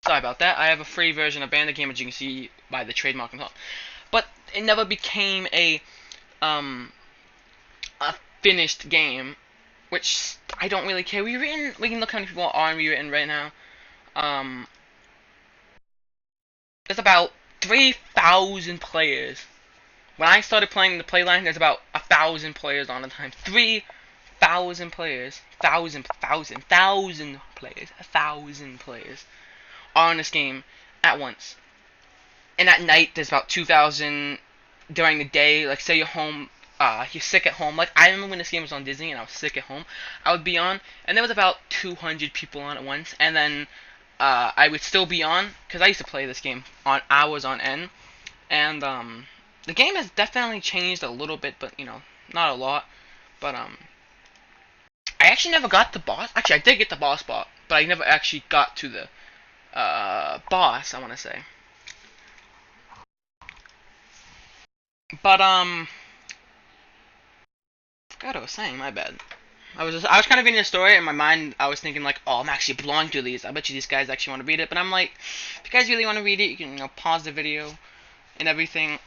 Sorry about that. I have a free version of Ban the Game, as you can see by the trademark and all. But it never became um a finished game, which I don't really care. We can look how many people are on Rewritten right now. Um, there's about 3,000 players. When I started playing the playline, there's about 1,000 players on the time. 3,000 players, thousand players, 1,000 players are in this game at once. And at night, there's about 2,000 during the day. Like, say you're home, you're sick at home. Like, I remember when this game was on Disney and I was sick at home, I would be on, and there was about 200 people on at once. And then I would still be on, because I used to play this game on hours on end. And the game has definitely changed a little bit, but, not a lot. But, I actually never got the boss. Actually, I did get the boss bot, but I never actually got to the boss, I want to say. But forgot what I was saying. My bad. I was kind of reading the story in my mind. I was thinking like, oh, I'm actually blowing through these. I bet you these guys actually want to read it. But I'm like, if you guys really want to read it, you can pause the video and everything.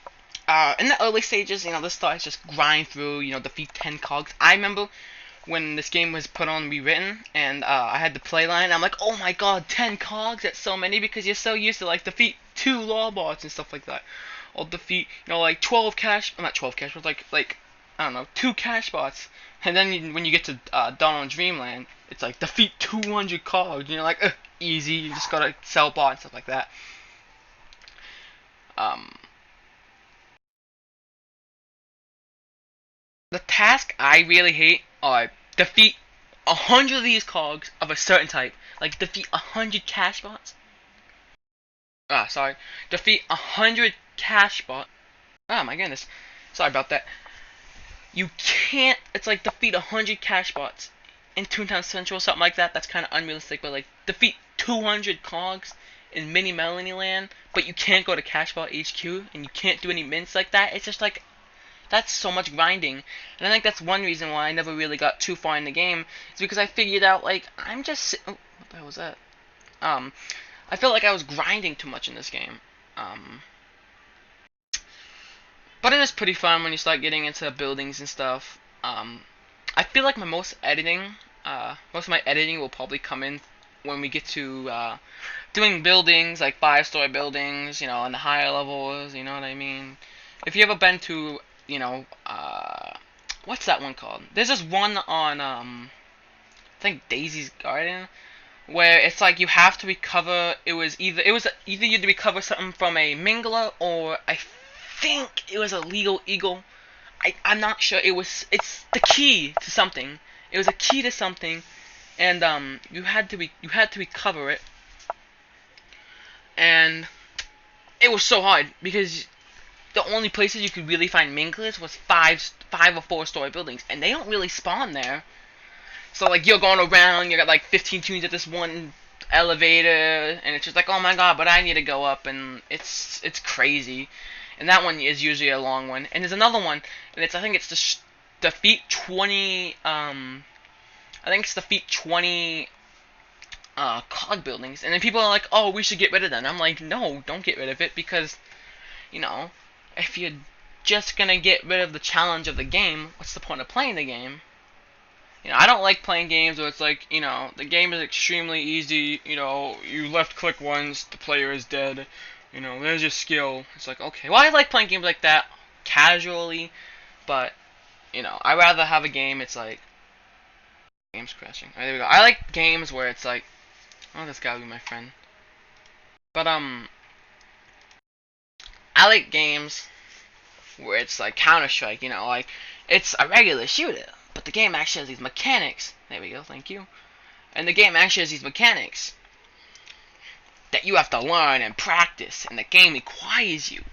In the early stages, this starts just grind through. Defeat 10 cogs. I remember when this game was put on Rewritten and I had the play line. I'm like, oh my god, 10 cogs. That's so many because you're so used to like defeat 2 law bots and stuff like that. Or defeat, like 12 cash, not 12 cash, but like I don't know, 2 cash bots. And then when you get to Dawn Dreamland, it's like defeat 200 cogs. And you're like, easy. You just gotta sell bot and stuff like that. Um, the task I really hate are defeat 100 of these cogs of a certain type. Like defeat 100 cash bots. Sorry. Defeat 100 cash bots. Oh my goodness. Sorry about that. You can't. It's like defeat 100 cash bots in Toontown Central, something like that. That's kind of unrealistic, but like defeat 200 cogs in Mini Melanie Land, but you can't go to Cashbot HQ and you can't do any mints like that. It's just like that's so much grinding, and I think that's one reason why I never really got too far in the game. Is because I figured out like I'm just what the hell was that? I felt like I was grinding too much in this game. But it is pretty fun when you start getting into buildings and stuff. I feel like most of my editing will probably come in when we get to doing buildings, like 5-story buildings, on the higher levels, you know what I mean? If you ever been to, what's that one called? There's this one on, I think Daisy's Garden, where it's like you have to recover. It was either you had to recover something from a Mingler, or I think it was a legal eagle. I'm not sure. It's the key to something. It was a key to something, and you had to recover it, and it was so hard because the only places you could really find minglers was five or 4-story buildings, and they don't really spawn there. So like you're going around, you got like 15 tunes at this one elevator, and it's just like, oh my god, but I need to go up, and it's crazy. And that one is usually a long one. And there's another one, and I think it's the defeat 20. I think it's defeat 20 cog buildings, and then people are like, oh, we should get rid of them. I'm like, no, don't get rid of it because, if you're just gonna get rid of the challenge of the game, what's the point of playing the game? I don't like playing games where it's like, the game is extremely easy, you left click once, the player is dead, there's your skill. It's like, okay, well, I like playing games like that casually, but, I rather have a game, it's like, game's crashing. Alright, there we go. I like games where it's like, oh, this guy will be my friend. But, I like games where it's like Counter-Strike, like, it's a regular shooter, but the game actually has these mechanics. There we go, thank you. And the game actually has these mechanics that you have to learn and practice, and the game requires you.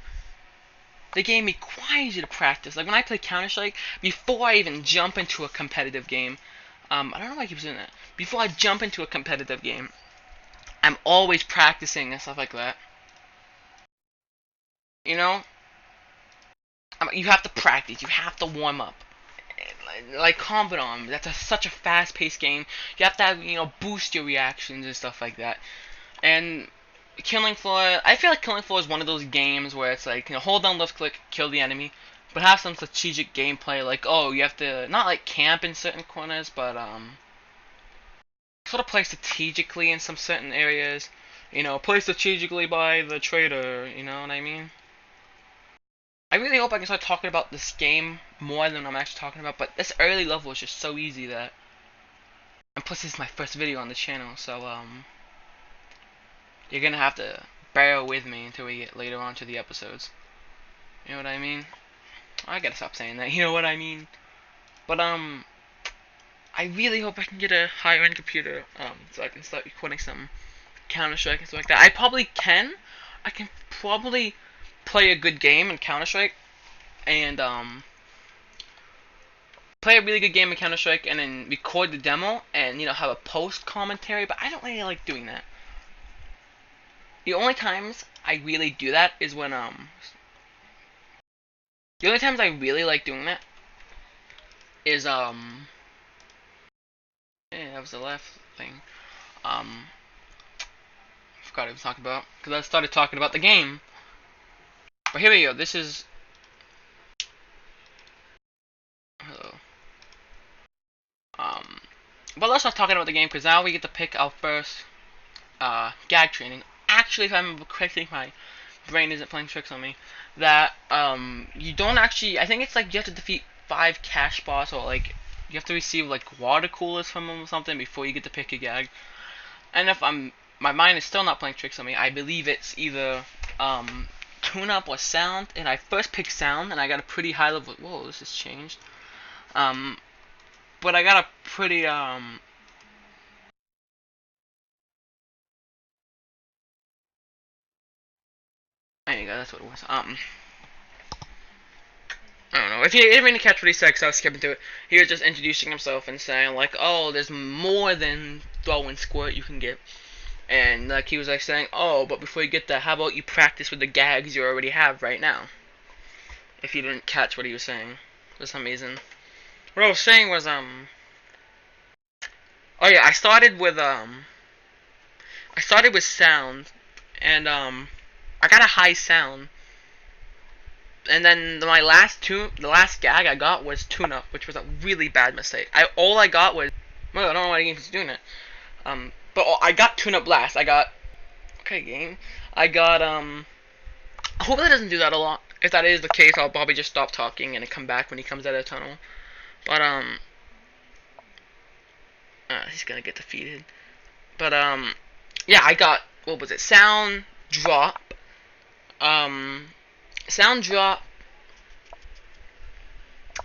The game requires you to practice. Like when I play Counter-Strike, before I even jump into a competitive game, I don't know why I keep doing that. Before I jump into a competitive game, I'm always practicing and stuff like that. You know, you have to practice. You have to warm up. Like Confidant, such a fast-paced game. You have to have, boost your reactions and stuff like that. And Killing Floor, I feel like Killing Floor is one of those games where it's like, hold down left click, kill the enemy, but have some strategic gameplay, like, oh, you have to, not like camp in certain corners, but, sort of play strategically in some certain areas. Play strategically by the trader, you know what I mean? I really hope I can start talking about this game more than I'm actually talking about, but this early level is just so easy that, and plus this is my first video on the channel, so, you're gonna have to bear with me until we get later on to the episodes. You know what I mean? I gotta stop saying that. You know what I mean? But I really hope I can get a higher end computer, so I can start recording some Counter Strike and stuff like that. I probably can. I can probably play a good game in Counter Strike, and play a really good game in Counter Strike, and then record the demo, and have a post commentary. But I don't really like doing that. The only times I really do that is when the only times I really like doing that is yeah, that was the left thing. Forgot what I was talking about because I started talking about the game. But here we go. This is hello. But let's not talking about the game because now we get to pick our first gag training. Actually, if I remember correctly, my brain isn't playing tricks on me. That you don't actually. I think it's like you have to defeat 5 cash boss, or like you have to receive like water coolers from them or something before you get to pick a gag. And if my mind is still not playing tricks on me, I believe it's either tune up or sound. And I first picked sound, and I got a pretty high level. Whoa, this has changed. But I got a pretty there you go. That's what it was. I don't know. If you didn't catch what he said, because I was skipping to it, he was just introducing himself and saying, like, oh, there's more than throw and squirt you can get. And, like, he was, like, saying, oh, but before you get that, how about you practice with the gags you already have right now? If you didn't catch what he was saying, for some reason. What I was saying was, oh, yeah, I started with sound, and, I got a high sound. And then the last gag I got was tune up, which was a really bad mistake. All I got was, well, I don't know why the game's doing it. But I got tune up last. Okay, game. I got I hope that doesn't do that a lot. If that is the case, I'll probably just stop talking and come back when he comes out of the tunnel. But he's gonna get defeated. But yeah, I got, what was it? Sound drop. Sound drop.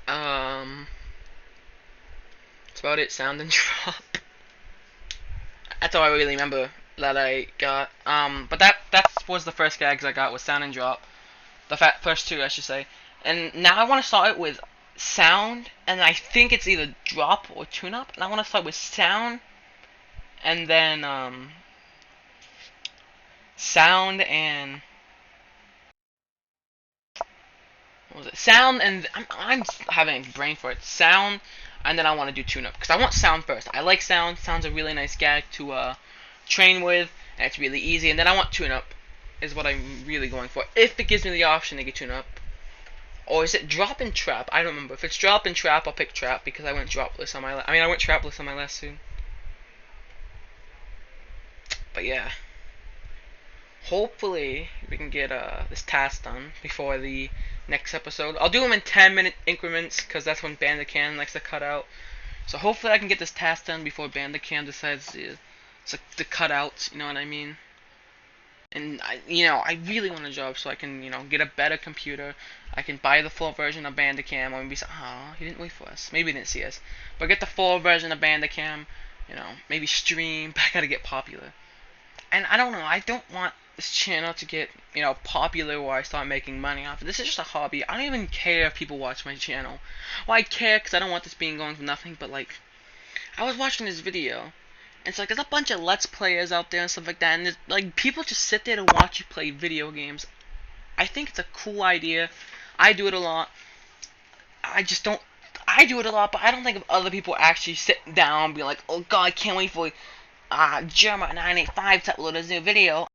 That's about it. Sound and drop. That's all I really remember that I got. But that was the first gags I got, was sound and drop. The first two, I should say. And now I want to start it with sound, and I think it's either drop or tune up. And I want to start with sound, and then sound and what was it? Sound, and I'm having a brain for it. Sound, and then I want to do tune up because I want sound first. I like sound. Sound's a really nice gag to train with, and it's really easy. And then I want tune up, is what I'm really going for. If it gives me the option to get tune up, or is it drop and trap? I don't remember. If it's drop and trap, I'll pick trap because I went dropless on my. I went trapless on my last suit. But yeah. Hopefully we can get this task done before the next episode. I'll do them in 10-minute increments because that's when Bandicam likes to cut out. So hopefully I can get this task done before Bandicam decides to cut out. You know what I mean? And I really want a job so I can get a better computer. I can buy the full version of Bandicam, or maybe he didn't wait for us. Maybe he didn't see us. But get the full version of Bandicam. Maybe stream. But I gotta get popular. And I don't know. I don't want this channel to get popular where I start making money off it. This is just a hobby. I don't even care if people watch my channel. Well, I care because I don't want this being going for nothing. But like, I was watching this video, and it's like there's a bunch of Let's Players out there and stuff like that, and there's, like, people just sit there to watch you play video games. I think it's a cool idea. I do it a lot. I do it a lot, but I don't think if other people actually sit down and be like, oh god, I can't wait for Jerma985 to upload his new video.